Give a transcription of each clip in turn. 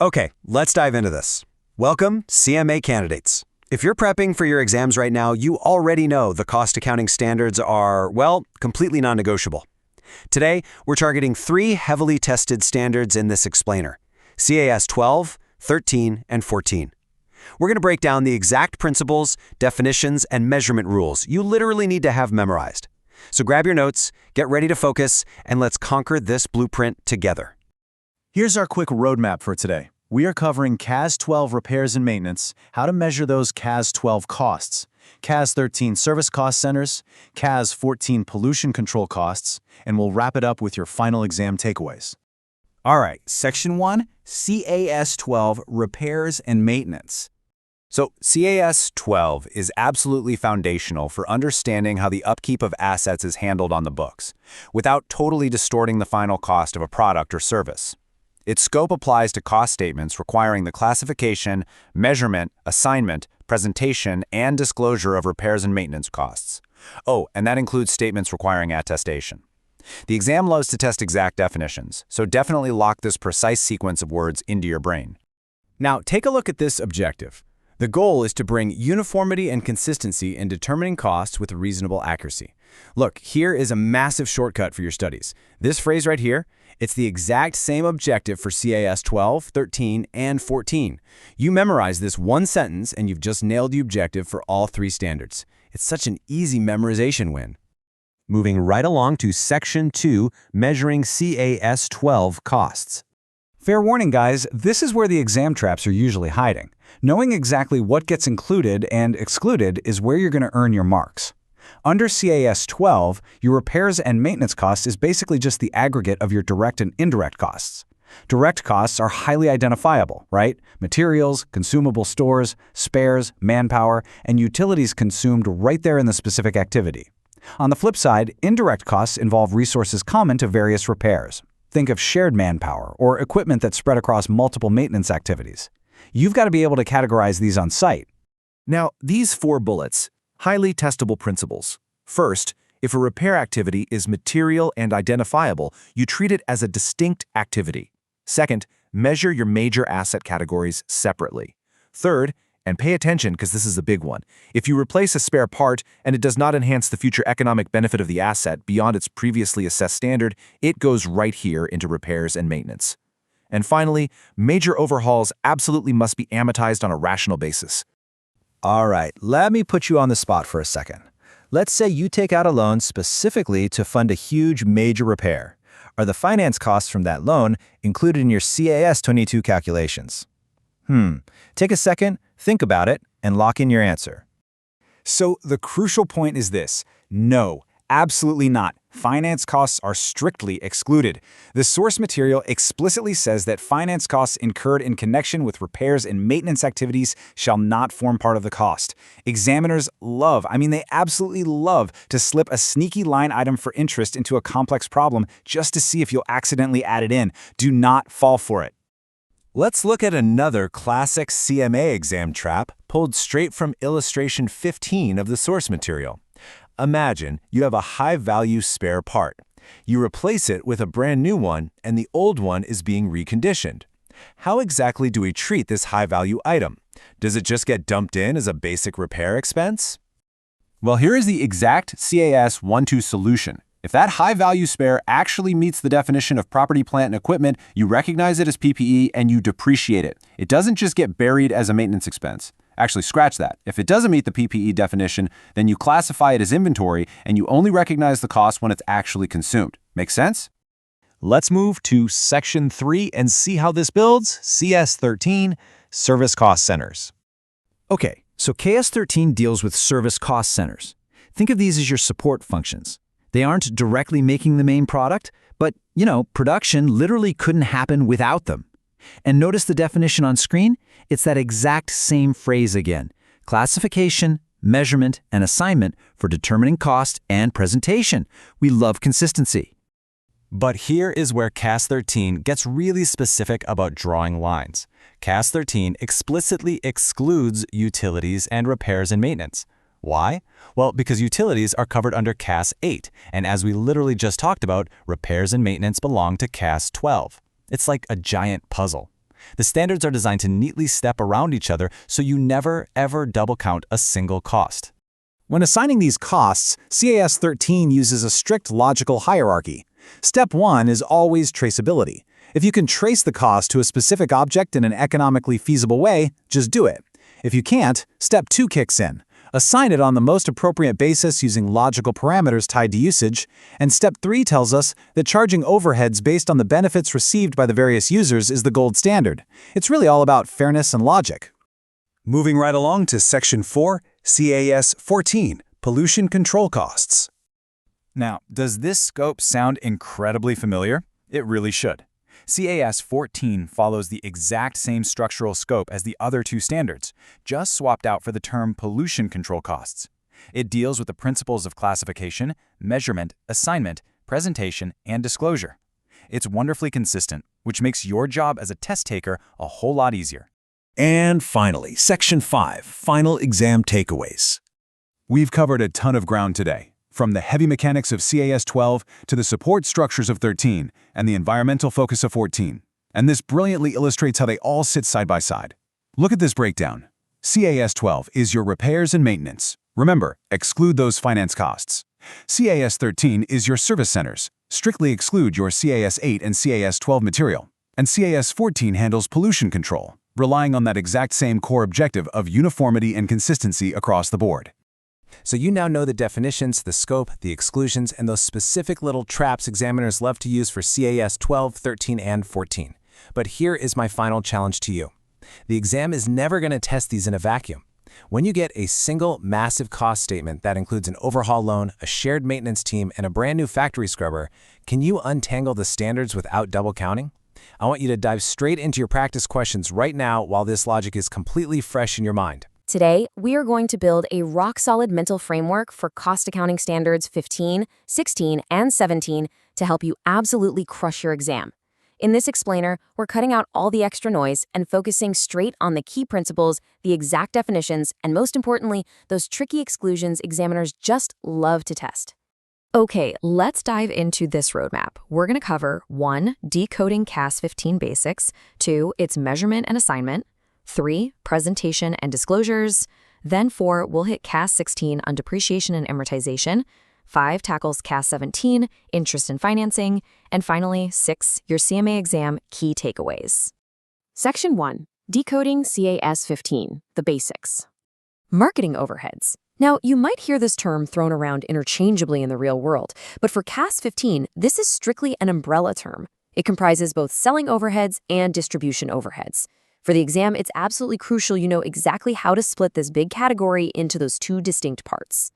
Okay, let's dive into this. Welcome, CMA candidates. If you're prepping for your exams right now, you already know the cost accounting standards are, well, completely non-negotiable. Today, we're targeting 3 heavily tested standards in this explainer: CAS 12, 13, and 14. We're going to break down the exact principles, definitions, and measurement rules you literally need to have memorized. So grab your notes, get ready to focus, and let's conquer this blueprint together. Here's our quick roadmap for today. We are covering CAS 12 repairs and maintenance, how to measure those CAS 12 costs, CAS 13 service cost centers, CAS 14 pollution control costs, and we'll wrap it up with your final exam takeaways. All right, Section 1, CAS 12, repairs and maintenance. So CAS 12 is absolutely foundational for understanding how the upkeep of assets is handled on the books, without totally distorting the final cost of a product or service. Its scope applies to cost statements requiring the classification, measurement, assignment, presentation, and disclosure of repairs and maintenance costs. Oh, and that includes statements requiring attestation. The exam loves to test exact definitions, so definitely lock this precise sequence of words into your brain. Now, take a look at this objective. The goal is to bring uniformity and consistency in determining costs with reasonable accuracy. Look, here is a massive shortcut for your studies. This phrase right here, it's the exact same objective for CAS 12, 13, and 14. You memorize this one sentence and you've just nailed the objective for all 3 standards. It's such an easy memorization win. Moving right along to Section 2, measuring CAS 12 costs. Fair warning, guys, this is where the exam traps are usually hiding. Knowing exactly what gets included and excluded is where you're going to earn your marks. Under CAS 12, your repairs and maintenance cost is basically just the aggregate of your direct and indirect costs. Direct costs are highly identifiable, right? Materials, consumable stores, spares, manpower, and utilities consumed right there in the specific activity. On the flip side, indirect costs involve resources common to various repairs. Think of shared manpower or equipment that's spread across multiple maintenance activities. You've got to be able to categorize these on site. Now, these 4 bullets, highly testable principles. First, if a repair activity is material and identifiable, you treat it as a distinct activity. Second, measure your major asset categories separately. Third, and pay attention because this is a big one, if you replace a spare part and it does not enhance the future economic benefit of the asset beyond its previously assessed standard, it goes right here into repairs and maintenance. And finally, major overhauls absolutely must be amortized on a rational basis. All right, let me put you on the spot for a second. Let's say you take out a loan specifically to fund a huge major repair. Are the finance costs from that loan included in your CAS 22 calculations? Take a second, think about it, and lock in your answer. So the crucial point is this: no, absolutely not. Finance costs are strictly excluded. The source material explicitly says that finance costs incurred in connection with repairs and maintenance activities shall not form part of the cost. Examiners they absolutely love to slip a sneaky line item for interest into a complex problem just to see if you'll accidentally add it in. Do not fall for it. Let's look at another classic CMA exam trap pulled straight from illustration 15 of the source material. Imagine you have a high-value spare part. You replace it with a brand new one, and the old one is being reconditioned. How exactly do we treat this high-value item? Does it just get dumped in as a basic repair expense? Well, here is the exact CAS 12 solution. If that high-value spare actually meets the definition of property, plant, and equipment, you recognize it as PPE and you depreciate it. It doesn't just get buried as a maintenance expense. Actually, scratch that. If it doesn't meet the PPE definition, then you classify it as inventory and you only recognize the cost when it's actually consumed. Make sense? Let's move to Section 3 and see how this builds. CS 13, service cost centers. Okay, so CAS 13 deals with service cost centers. Think of these as your support functions. They aren't directly making the main product, but, production literally couldn't happen without them. And notice the definition on screen? It's that exact same phrase again: classification, measurement, and assignment for determining cost and presentation. We love consistency. But here is where CAS 13 gets really specific about drawing lines. CAS 13 explicitly excludes utilities and repairs and maintenance. Why? Well, because utilities are covered under CAS 8, and as we literally just talked about, repairs and maintenance belong to CAS 12. It's like a giant puzzle. The standards are designed to neatly step around each other so you never, ever double count a single cost. When assigning these costs, CAS 13 uses a strict logical hierarchy. Step 1 is always traceability. If you can trace the cost to a specific object in an economically feasible way, just do it. If you can't, Step 2 kicks in. Assign it on the most appropriate basis using logical parameters tied to usage, and Step 3 tells us that charging overheads based on the benefits received by the various users is the gold standard. It's really all about fairness and logic. Moving right along to Section 4, CAS 14, Pollution Control Costs. Now, does this scope sound incredibly familiar? It really should. CAS 14 follows the exact same structural scope as the other two standards, just swapped out for the term pollution control costs. It deals with the principles of classification, measurement, assignment, presentation, and disclosure. It's wonderfully consistent, which makes your job as a test taker a whole lot easier. And finally, Section 5, Final Exam Takeaways. We've covered a ton of ground today, from the heavy mechanics of CAS 12 to the support structures of 13 and the environmental focus of 14. And this brilliantly illustrates how they all sit side by side. Look at this breakdown. CAS 12 is your repairs and maintenance. Remember, exclude those finance costs. CAS 13 is your service centers. Strictly exclude your CAS 8 and CAS 12 material. And CAS 14 handles pollution control, relying on that exact same core objective of uniformity and consistency across the board. So you now know the definitions, the scope, the exclusions, and those specific little traps examiners love to use for CAS 12, 13, and 14. But here is my final challenge to you. The exam is never going to test these in a vacuum. When you get a single massive cost statement that includes an overhaul loan, a shared maintenance team, and a brand new factory scrubber, can you untangle the standards without double counting? I want you to dive straight into your practice questions right now while this logic is completely fresh in your mind. Today, we are going to build a rock-solid mental framework for cost accounting standards 15, 16, and 17 to help you absolutely crush your exam. In this explainer, we're cutting out all the extra noise and focusing straight on the key principles, the exact definitions, and most importantly, those tricky exclusions examiners just love to test. Okay, let's dive into this roadmap. We're going to cover 1. Decoding CAS 15 basics, 2. Its measurement and assignment, 3. Presentation and disclosures. Then 4. We'll hit CAS 16 on depreciation and amortization. 5. Tackles CAS 17, interest and financing. And finally, 6. Your CMA exam key takeaways. Section 1. Decoding CAS 15, the basics. Marketing overheads. Now, you might hear this term thrown around interchangeably in the real world, but for CAS 15, this is strictly an umbrella term. It comprises both selling overheads and distribution overheads. For the exam, it's absolutely crucial you know exactly how to split this big category into those two distinct parts.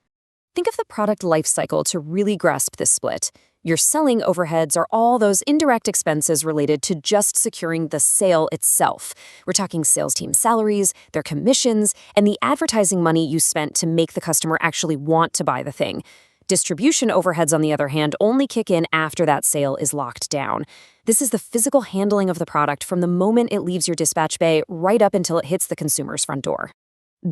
Think of the product life cycle to really grasp this split. Your selling overheads are all those indirect expenses related to just securing the sale itself. We're talking sales team salaries, their commissions, and the advertising money you spent to make the customer actually want to buy the thing. Distribution overheads, on the other hand, only kick in after that sale is locked down. This is the physical handling of the product from the moment it leaves your dispatch bay right up until it hits the consumer's front door.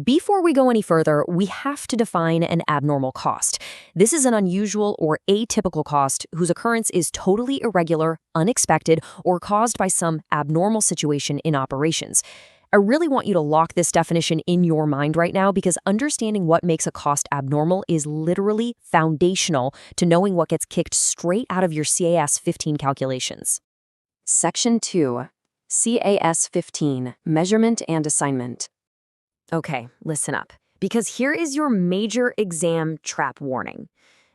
Before we go any further, we have to define an abnormal cost. This is an unusual or atypical cost whose occurrence is totally irregular, unexpected, or caused by some abnormal situation in operations. I really want you to lock this definition in your mind right now because understanding what makes a cost abnormal is literally foundational to knowing what gets kicked straight out of your CAS 15 calculations. Section 2. CAS 15, Measurement and Assignment. Okay, listen up, because here is your major exam trap warning.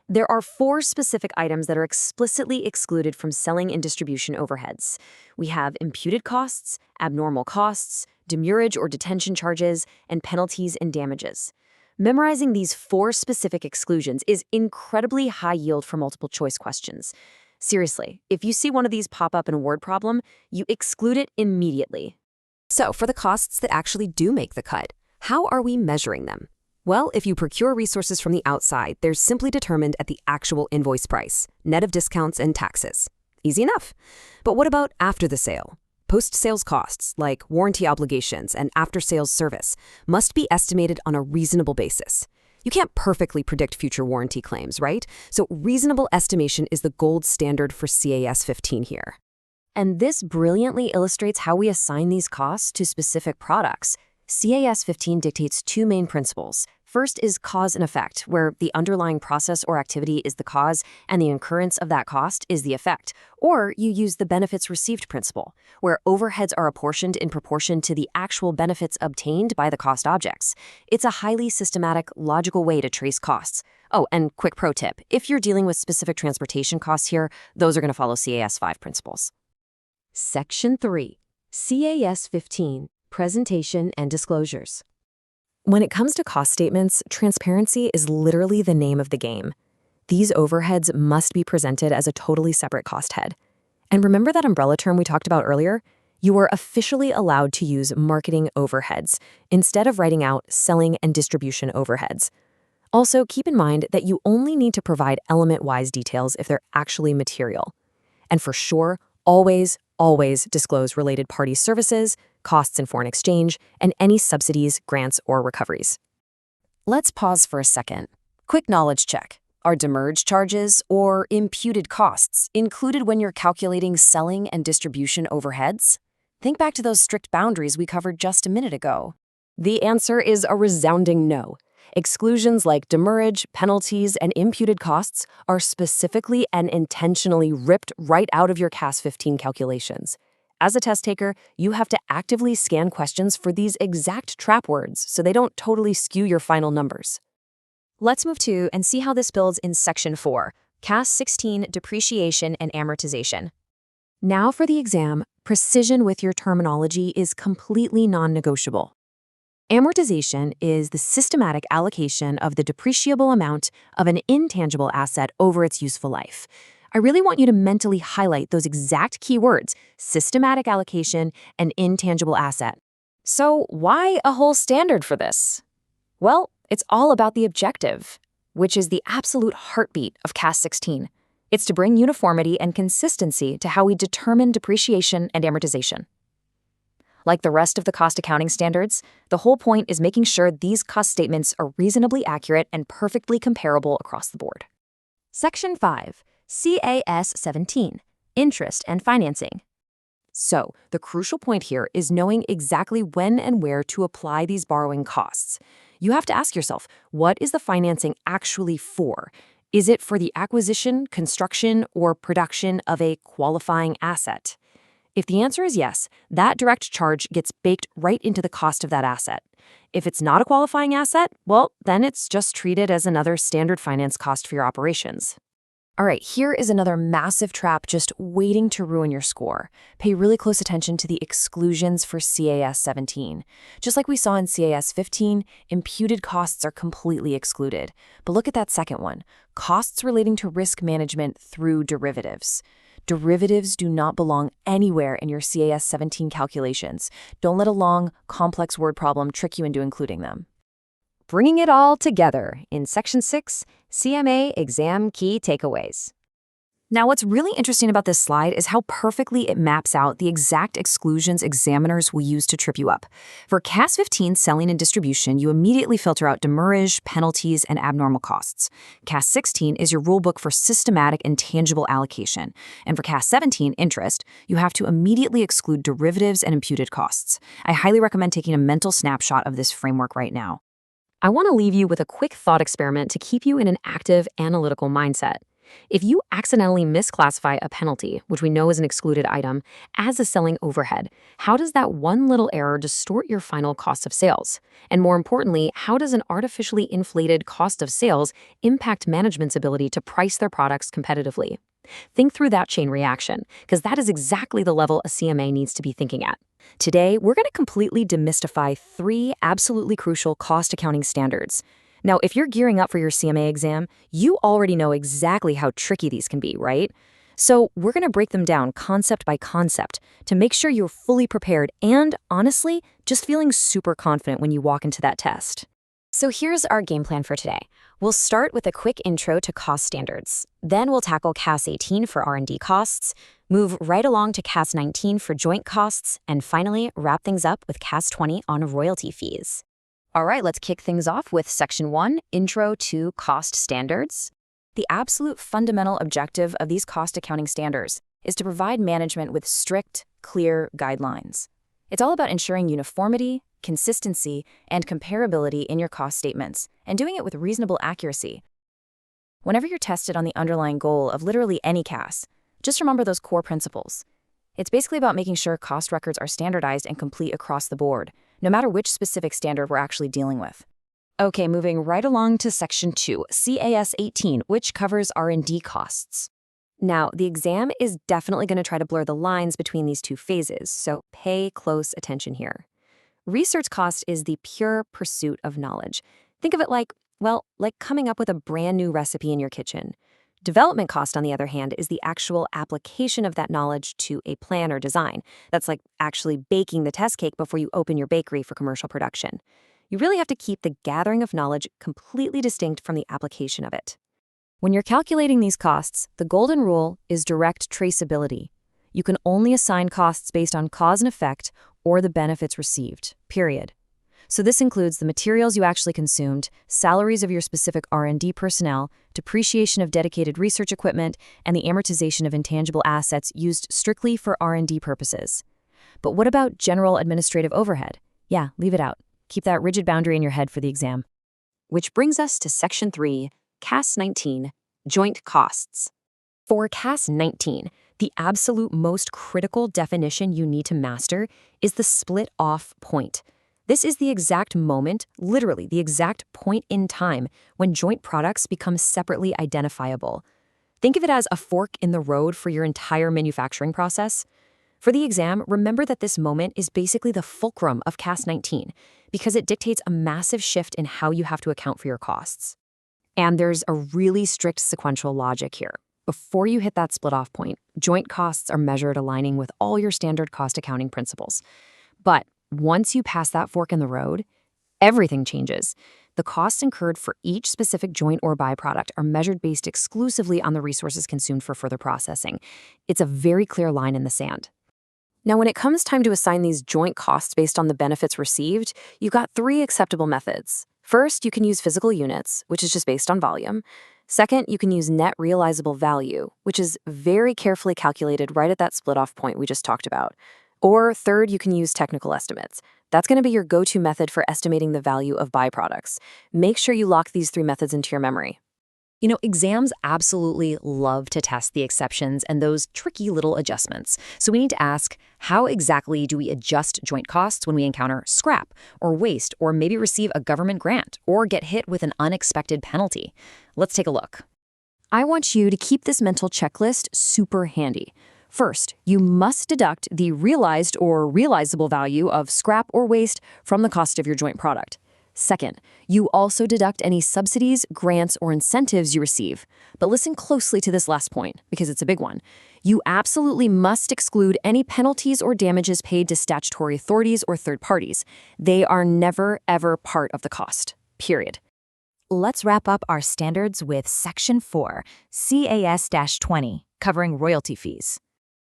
There are 4 specific items that are explicitly excluded from selling and distribution overheads. We have imputed costs, abnormal costs, demurrage or detention charges, and penalties and damages. Memorizing these 4 specific exclusions is incredibly high yield for multiple choice questions. Seriously, if you see one of these pop up in a word problem, you exclude it immediately. So, for the costs that actually do make the cut, how are we measuring them? Well, if you procure resources from the outside, they're simply determined at the actual invoice price, net of discounts and taxes. Easy enough. But what about after the sale? Post-sales costs, like warranty obligations and after-sales service, must be estimated on a reasonable basis. You can't perfectly predict future warranty claims, right? So reasonable estimation is the gold standard for CAS 15 here. And this brilliantly illustrates how we assign these costs to specific products. CAS 15 dictates two main principles. First is cause and effect, where the underlying process or activity is the cause and the incurrence of that cost is the effect. Or you use the benefits received principle, where overheads are apportioned in proportion to the actual benefits obtained by the cost objects. It's a highly systematic, logical way to trace costs. Oh, and quick pro tip, if you're dealing with specific transportation costs here, those are going to follow CAS 5 principles. Section 3, CAS 15, Presentation and Disclosures. When it comes to cost statements, transparency is literally the name of the game. These overheads must be presented as a totally separate cost head. And remember that umbrella term we talked about earlier? You are officially allowed to use marketing overheads instead of writing out selling and distribution overheads. Also, keep in mind that you only need to provide element-wise details if they're actually material. And for sure, always disclose related party services, costs in foreign exchange, and any subsidies, grants, or recoveries. Let's pause for a second. Quick knowledge check. Are demurrage charges or imputed costs included when you're calculating selling and distribution overheads? Think back to those strict boundaries we covered just a minute ago. The answer is a resounding no. Exclusions like demurrage, penalties, and imputed costs are specifically and intentionally ripped right out of your CAS 15 calculations. As a test taker, you have to actively scan questions for these exact trap words so they don't totally skew your final numbers. Let's move to and see how this builds in Section 4, CAS 16 Depreciation and Amortization. Now for the exam, precision with your terminology is completely non-negotiable. Amortization is the systematic allocation of the depreciable amount of an intangible asset over its useful life. I really want you to mentally highlight those exact keywords, systematic allocation and intangible asset. So why a whole standard for this? Well, it's all about the objective, which is the absolute heartbeat of CAS 16. It's to bring uniformity and consistency to how we determine depreciation and amortization. Like the rest of the cost accounting standards, the whole point is making sure these cost statements are reasonably accurate and perfectly comparable across the board. Section 5, CAS 17, Interest and Financing. So, the crucial point here is knowing exactly when and where to apply these borrowing costs. You have to ask yourself, what is the financing actually for? Is it for the acquisition, construction, or production of a qualifying asset? If the answer is yes, that direct charge gets baked right into the cost of that asset. If it's not a qualifying asset, well, then it's just treated as another standard finance cost for your operations. All right, here is another massive trap just waiting to ruin your score. Pay really close attention to the exclusions for CAS 17. Just like we saw in CAS 15, imputed costs are completely excluded. But look at that second one, costs relating to risk management through derivatives. Derivatives do not belong anywhere in your CAS 17 calculations. Don't let a long, complex word problem trick you into including them. Bringing it all together in Section 6, CMA Exam Key Takeaways. Now, what's really interesting about this slide is how perfectly it maps out the exact exclusions examiners will use to trip you up. For CAS 15 selling and distribution, you immediately filter out demurrage, penalties, and abnormal costs. CAS 16 is your rulebook for systematic and tangible allocation. And for CAS 17, interest, you have to immediately exclude derivatives and imputed costs. I highly recommend taking a mental snapshot of this framework right now. I want to leave you with a quick thought experiment to keep you in an active, analytical mindset. If you accidentally misclassify a penalty, which we know is an excluded item, as a selling overhead, how does that one little error distort your final cost of sales? And more importantly, how does an artificially inflated cost of sales impact management's ability to price their products competitively? Think through that chain reaction, because that is exactly the level a CMA needs to be thinking at. Today, we're going to completely demystify 3 absolutely crucial cost accounting standards. Now, if you're gearing up for your CMA exam, you already know exactly how tricky these can be, right? So we're going to break them down concept by concept to make sure you're fully prepared and, honestly, just feeling super confident when you walk into that test. So here's our game plan for today. We'll start with a quick intro to cost standards. Then we'll tackle CAS 18 for R&D costs, move right along to CAS 19 for joint costs, and finally wrap things up with CAS 20 on royalty fees. All right, let's kick things off with Section 1, Intro to Cost Standards. The absolute fundamental objective of these cost accounting standards is to provide management with strict, clear guidelines. It's all about ensuring uniformity, consistency, and comparability in your cost statements, and doing it with reasonable accuracy. Whenever you're tested on the underlying goal of literally any CAS, just remember those core principles. It's basically about making sure cost records are standardized and complete across the board, no matter which specific standard we're actually dealing with. Okay, moving right along to Section 2, CAS 18, which covers R&D costs. Now, the exam is definitely going to try to blur the lines between these two phases, so pay close attention here. Research cost is the pure pursuit of knowledge. Think of it like coming up with a brand new recipe in your kitchen. Development cost, on the other hand, is the actual application of that knowledge to a plan or design. That's like actually baking the test cake before you open your bakery for commercial production. You really have to keep the gathering of knowledge completely distinct from the application of it. When you're calculating these costs, the golden rule is direct traceability. You can only assign costs based on cause and effect or the benefits received, period. So this includes the materials you actually consumed, salaries of your specific R&D personnel, depreciation of dedicated research equipment, and the amortization of intangible assets used strictly for R&D purposes. But what about general administrative overhead? Yeah, leave it out. Keep that rigid boundary in your head for the exam. Which brings us to Section 3, CAS 19, Joint Costs. For CAS 19, the absolute most critical definition you need to master is the split-off point. This is the exact moment, literally the exact point in time, when joint products become separately identifiable. Think of it as a fork in the road for your entire manufacturing process. For the exam, remember that this moment is basically the fulcrum of CAS 19 because it dictates a massive shift in how you have to account for your costs. And there's a really strict sequential logic here. Before you hit that split-off point, joint costs are measured aligning with all your standard cost accounting principles. But once you pass that fork in the road, everything changes. The costs incurred for each specific joint or byproduct are measured based exclusively on the resources consumed for further processing. It's a very clear line in the sand. Now, when it comes time to assign these joint costs based on the benefits received, you've got 3 acceptable methods. First, you can use physical units, which is just based on volume. Second, you can use net realizable value, which is very carefully calculated right at that split-off point we just talked about. Or third, you can use technical estimates. That's going to be your go-to method for estimating the value of byproducts. Make sure you lock these 3 methods into your memory. You know, exams absolutely love to test the exceptions and those tricky little adjustments. So we need to ask, how exactly do we adjust joint costs when we encounter scrap or waste or maybe receive a government grant or get hit with an unexpected penalty? Let's take a look. I want you to keep this mental checklist super handy. First, you must deduct the realized or realizable value of scrap or waste from the cost of your joint product. Second, you also deduct any subsidies, grants, or incentives you receive. But listen closely to this last point, because it's a big one. You absolutely must exclude any penalties or damages paid to statutory authorities or third parties. They are never, ever part of the cost, period. Let's wrap up our standards with Section 4, CAS-20, covering royalty fees.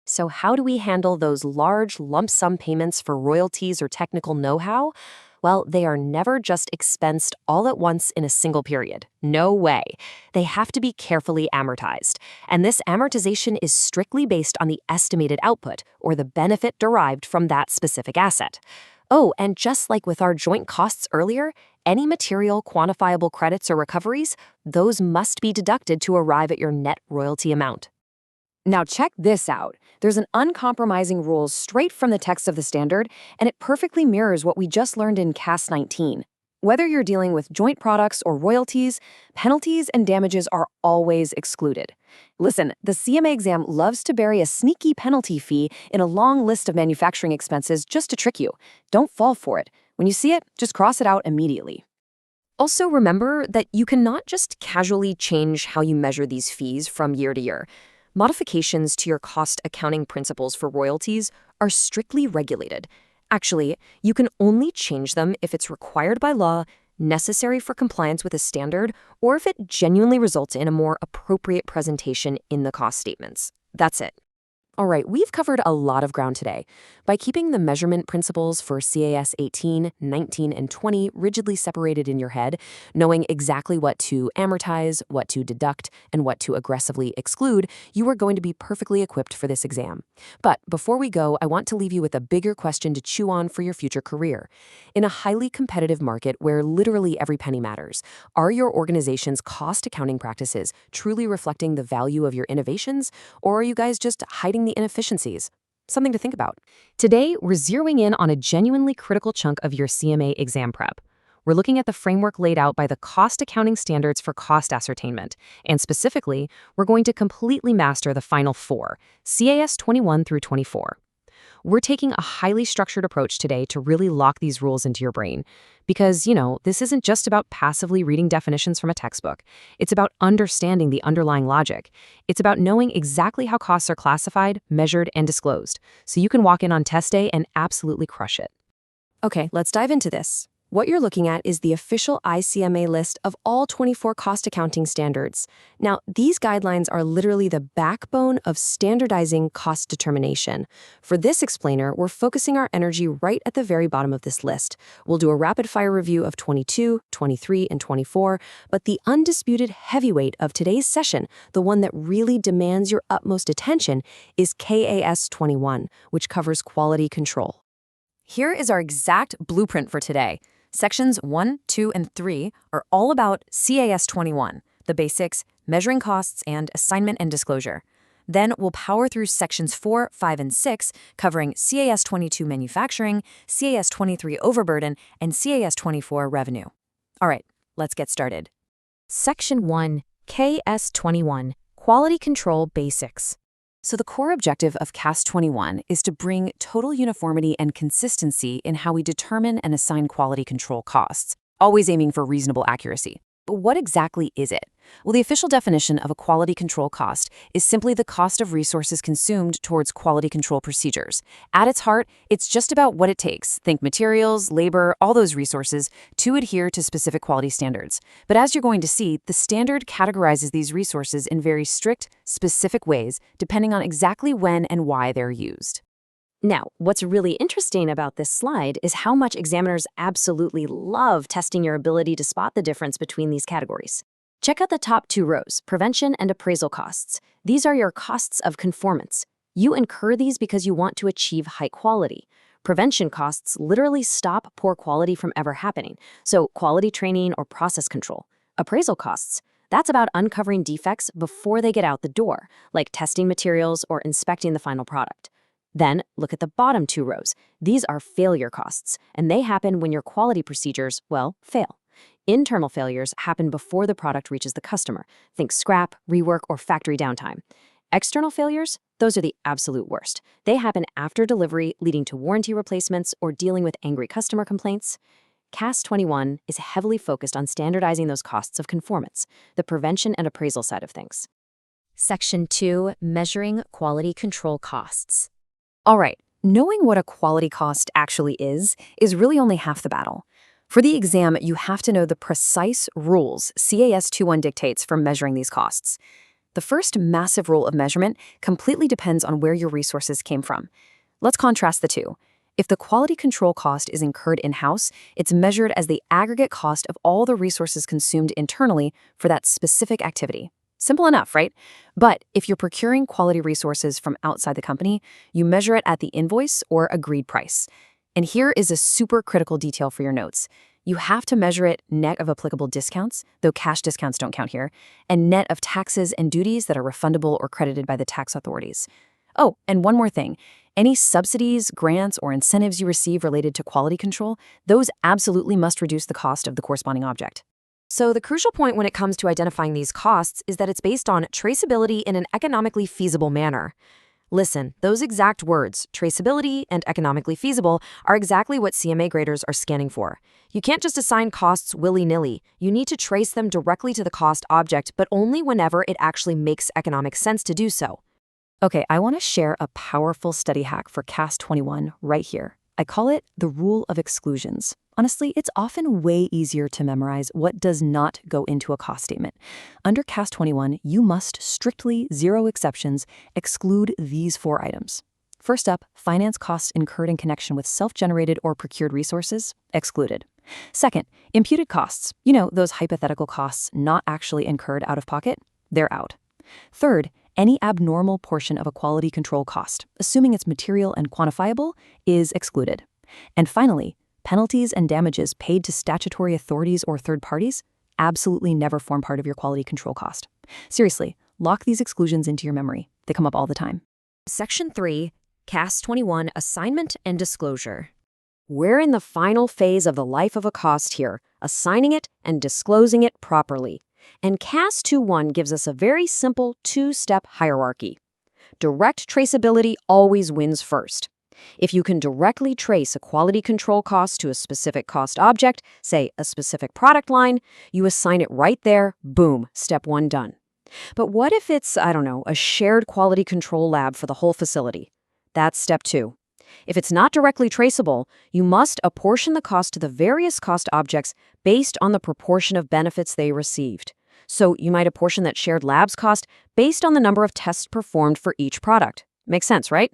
So how do we handle those large lump sum payments for royalties or technical know-how? Well, they are never just expensed all at once in a single period. No way. They have to be carefully amortized. And this amortization is strictly based on the estimated output or the benefit derived from that specific asset. Oh, and just like with our joint costs earlier, any material quantifiable credits or recoveries, those must be deducted to arrive at your net royalty amount. Now check this out. There's an uncompromising rule straight from the text of the standard, and it perfectly mirrors what we just learned in CAS 19. Whether you're dealing with joint products or royalties, penalties and damages are always excluded. Listen, the CMA exam loves to bury a sneaky penalty fee in a long list of manufacturing expenses just to trick you. Don't fall for it. When you see it, just cross it out immediately. Also, remember that you cannot just casually change how you measure these fees from year to year. Modifications to your cost accounting principles for royalties are strictly regulated. Actually, you can only change them if it's required by law, necessary for compliance with a standard, or if it genuinely results in a more appropriate presentation in the cost statements. That's it. All right, we've covered a lot of ground today. By keeping the measurement principles for CAS 18, 19, and 20 rigidly separated in your head, knowing exactly what to amortize, what to deduct, and what to aggressively exclude, you are going to be perfectly equipped for this exam. But before we go, I want to leave you with a bigger question to chew on for your future career. In a highly competitive market where literally every penny matters, are your organization's cost accounting practices truly reflecting the value of your innovations, or are you guys just hiding the inefficiencies? Something to think about. Today, we're zeroing in on a genuinely critical chunk of your CMA exam prep. We're looking at the framework laid out by the cost accounting standards for cost ascertainment, and specifically, we're going to completely master the final four, CAS 21 through 24. We're taking a highly structured approach today to really lock these rules into your brain. Because, this isn't just about passively reading definitions from a textbook. It's about understanding the underlying logic. It's about knowing exactly how costs are classified, measured, and disclosed, so you can walk in on test day and absolutely crush it. Okay, let's dive into this. What you're looking at is the official ICMA list of all 24 cost accounting standards. Now, these guidelines are literally the backbone of standardizing cost determination. For this explainer, we're focusing our energy right at the very bottom of this list. We'll do a rapid-fire review of 22, 23, and 24, but the undisputed heavyweight of today's session, the one that really demands your utmost attention, is CAS 21, which covers quality control. Here is our exact blueprint for today. Sections 1, 2, and 3 are all about CAS 21, the basics, measuring costs, and assignment and disclosure. Then we'll power through sections 4, 5, and 6, covering CAS 22 manufacturing, CAS 23 overburden, and CAS 24 revenue. All right, let's get started. Section 1, CAS 21, Quality Control Basics. So the core objective of CAS 21 is to bring total uniformity and consistency in how we determine and assign quality control costs, always aiming for reasonable accuracy. But what exactly is it? Well, the official definition of a quality control cost is simply the cost of resources consumed towards quality control procedures. At its heart, it's just about what it takes, think materials, labor, all those resources, to adhere to specific quality standards. But as you're going to see, the standard categorizes these resources in very strict, specific ways, depending on exactly when and why they're used. Now, what's really interesting about this slide is how much examiners absolutely love testing your ability to spot the difference between these categories. Check out the top two rows, prevention and appraisal costs. These are your costs of conformance. You incur these because you want to achieve high quality. Prevention costs literally stop poor quality from ever happening, so quality training or process control. Appraisal costs, that's about uncovering defects before they get out the door, like testing materials or inspecting the final product. Then, look at the bottom two rows. These are failure costs, and they happen when your quality procedures, fail. Internal failures happen before the product reaches the customer. Think scrap, rework, or factory downtime. External failures, those are the absolute worst. They happen after delivery, leading to warranty replacements or dealing with angry customer complaints. CAS 21 is heavily focused on standardizing those costs of conformance, the prevention and appraisal side of things. Section 2, Measuring Quality Control Costs. All right, knowing what a quality cost actually is really only half the battle. For the exam, you have to know the precise rules CAS 21 dictates for measuring these costs. The first massive rule of measurement completely depends on where your resources came from. Let's contrast the two. If the quality control cost is incurred in-house, it's measured as the aggregate cost of all the resources consumed internally for that specific activity. Simple enough, right? But if you're procuring quality resources from outside the company, you measure it at the invoice or agreed price. And here is a super critical detail for your notes. You have to measure it net of applicable discounts, though cash discounts don't count here, and net of taxes and duties that are refundable or credited by the tax authorities. Oh, and one more thing. Any subsidies, grants, or incentives you receive related to quality control, those absolutely must reduce the cost of the corresponding object. So the crucial point when it comes to identifying these costs is that it's based on traceability in an economically feasible manner. Listen, those exact words, traceability and economically feasible, are exactly what CMA graders are scanning for. You can't just assign costs willy-nilly. You need to trace them directly to the cost object, but only whenever it actually makes economic sense to do so. Okay, I want to share a powerful study hack for CAS 21 right here. I call it the rule of exclusions. Honestly, it's often way easier to memorize what does not go into a cost statement. Under CAS 21, you must strictly, zero exceptions, exclude these 4 items. First up, finance costs incurred in connection with self-generated or procured resources, excluded. Second, imputed costs, those hypothetical costs not actually incurred out of pocket, they're out. Third, any abnormal portion of a quality control cost, assuming it's material and quantifiable, is excluded. And finally, penalties and damages paid to statutory authorities or third parties absolutely never form part of your quality control cost. Seriously, lock these exclusions into your memory. They come up all the time. Section 3, CAS 21 Assignment and Disclosure. We're in the final phase of the life of a cost here, assigning it and disclosing it properly. And CAS 2.1 gives us a very simple 2-step hierarchy. Direct traceability always wins first. If you can directly trace a quality control cost to a specific cost object, say a specific product line, you assign it right there, boom, step 1 done. But what if it's, a shared quality control lab for the whole facility? That's step 2. If it's not directly traceable, you must apportion the cost to the various cost objects based on the proportion of benefits they received. So you might apportion that shared labs cost based on the number of tests performed for each product. Makes sense, right?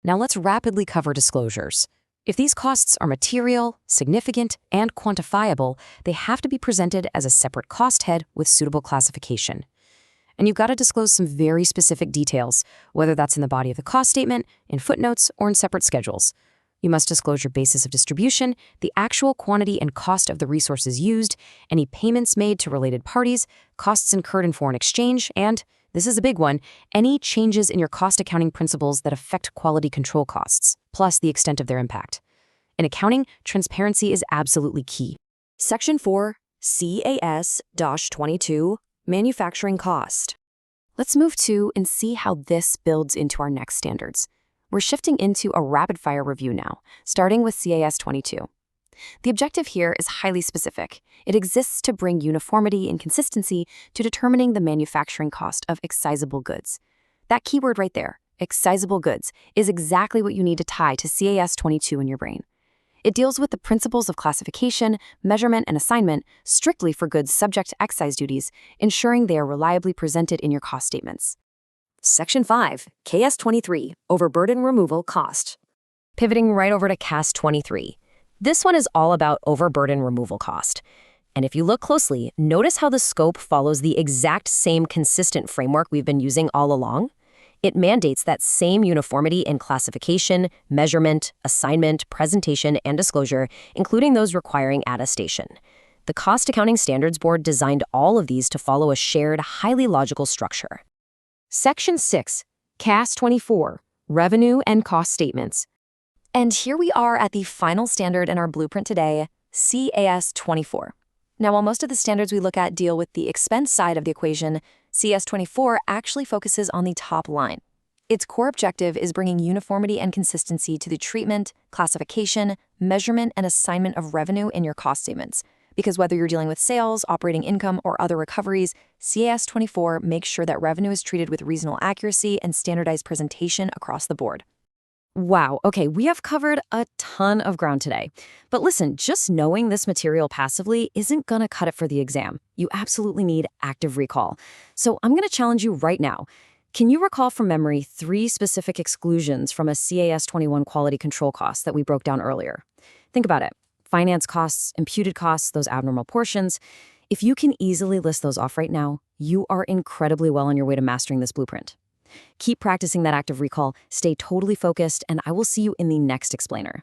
Now let's rapidly cover disclosures. If these costs are material, significant, and quantifiable, they have to be presented as a separate cost head with suitable classification. And you've got to disclose some very specific details, whether that's in the body of the cost statement, in footnotes, or in separate schedules. You must disclose your basis of distribution, the actual quantity and cost of the resources used, any payments made to related parties, costs incurred in foreign exchange, and, this is a big one, any changes in your cost accounting principles that affect quality control costs, plus the extent of their impact. In accounting, transparency is absolutely key. Section 4, CAS-22, Manufacturing Cost. Let's move to and see how this builds into our next standards. We're shifting into a rapid-fire review now, starting with CAS 22. The objective here is highly specific. It exists to bring uniformity and consistency to determining the manufacturing cost of excisable goods. That keyword right there, excisable goods, is exactly what you need to tie to CAS 22 in your brain. It deals with the principles of classification, measurement, and assignment strictly for goods subject to excise duties, ensuring they are reliably presented in your cost statements. Section 5, CAS 23, Overburden Removal Cost. Pivoting right over to CAS 23. This one is all about overburden removal cost. And if you look closely, notice how the scope follows the exact same consistent framework we've been using all along. It mandates that same uniformity in classification, measurement, assignment, presentation, and disclosure, including those requiring attestation. The Cost Accounting Standards Board designed all of these to follow a shared, highly logical structure. Section 6, CAS 24, Revenue and Cost Statements. And here we are at the final standard in our blueprint today, CAS 24. Now, while most of the standards we look at deal with the expense side of the equation, CAS 24 actually focuses on the top line. Its core objective is bringing uniformity and consistency to the treatment, classification, measurement, and assignment of revenue in your cost statements. Because whether you're dealing with sales, operating income, or other recoveries, CAS 24 makes sure that revenue is treated with reasonable accuracy and standardized presentation across the board. Wow, okay, we have covered a ton of ground today. But listen, just knowing this material passively isn't gonna cut it for the exam. You absolutely need active recall. So I'm gonna challenge you right now. Can you recall from memory 3 specific exclusions from a CAS 21 quality control cost that we broke down earlier? Think about it. Finance costs, imputed costs, those abnormal portions. If you can easily list those off right now, you are incredibly well on your way to mastering this blueprint. Keep practicing that active recall, stay totally focused, and I will see you in the next explainer.